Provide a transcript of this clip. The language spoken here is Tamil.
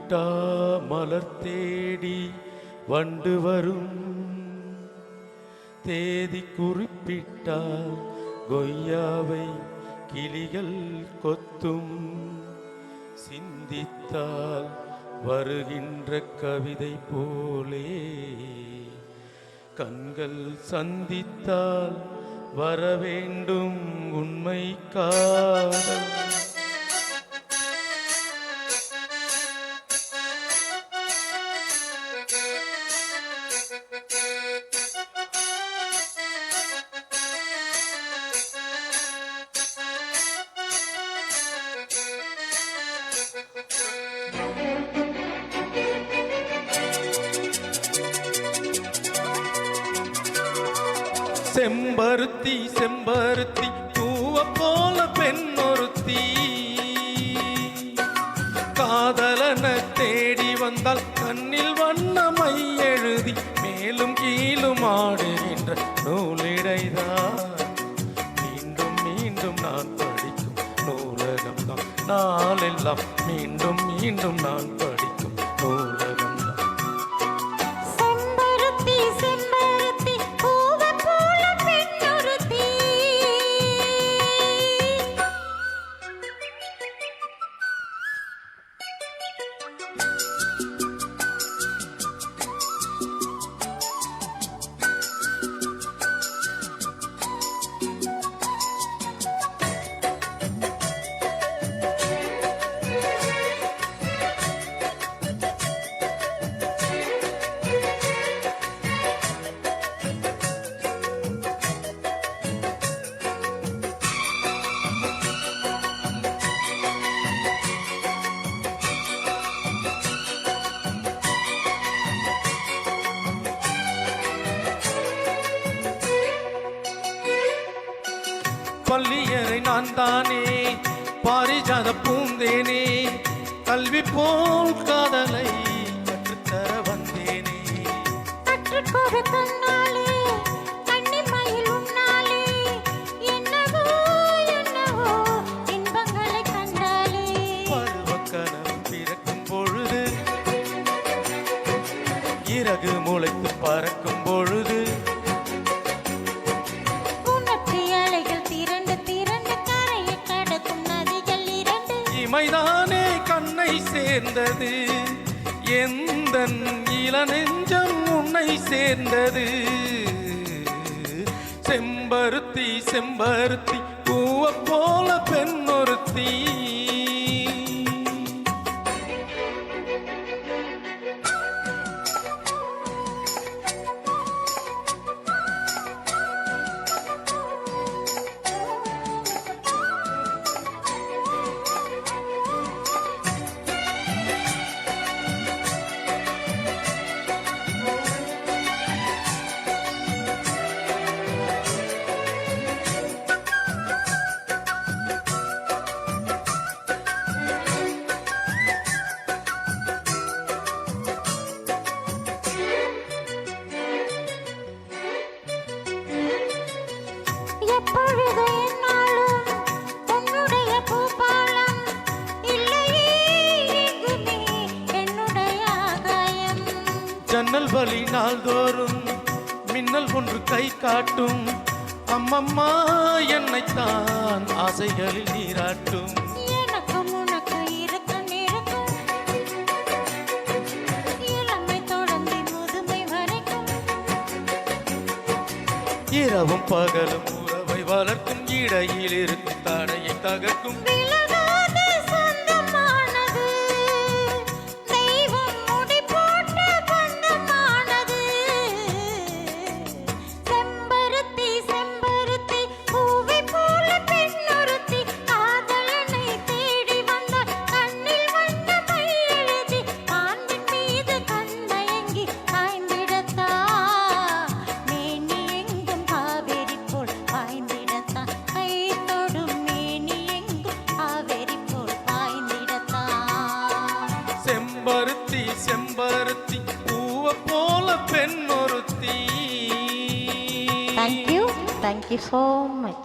கூப்பிட்டா மலர் தேடி வண்டு வரும், தேதி குறிப்பிட்டால் கொய்யாவை கிளிகள் கொத்தும், சிந்தித்தால் வருகின்ற கவிதை போலே கண்கள் சந்தித்தால் வரவேண்டும் உண்மை காதல். செம்பருத்தி செம்பருத்தி பூவ போல பெண்ணொருத்தி, காதலன தேடி வந்தால் கண்ணில் வண்ணமை எழுதி மேலும் கீழும் ஆடுகின்ற நூலிடைதான் மீண்டும் மீண்டும் நான் படிக்கும் நூலகம்தான், நாளெல்லாம் மீண்டும் மீண்டும் நான் படிக்கும் நூலகம்தான். பள்ளியறை நான் தானே பாரிஜாத பூந்தேனே, கல்வி போல் காதலை கற்றுத்தர வந்தேனே. பருவக்கனம் பிறக்கும் பொழுது, இறகு முளைத்து பறக்கும் பொழுது, இமைதானே கண்ணை சேர்ந்தது, எந்தன் இளநெஞ்சம் உன்னை சேர்ந்தது. செம்பருத்தி செம்பருத்தி பூவ போல பெண்ணொருத்தி, ஜன்னல் வழி நாள்தோறும் மின்னல் ஒன்று கை காட்டும், அம்மம்மா என்னைத்தான் ஆசைகளில் நீராட்டும். இரவும் பகலும் உறவை வளர்க்கும், இடையில் இருக்கும் தடையை தகர்க்கும். செம்பருத்தி செம்பருத்தி பூவ போல பெண்ணொருத்தி. Thank you so much.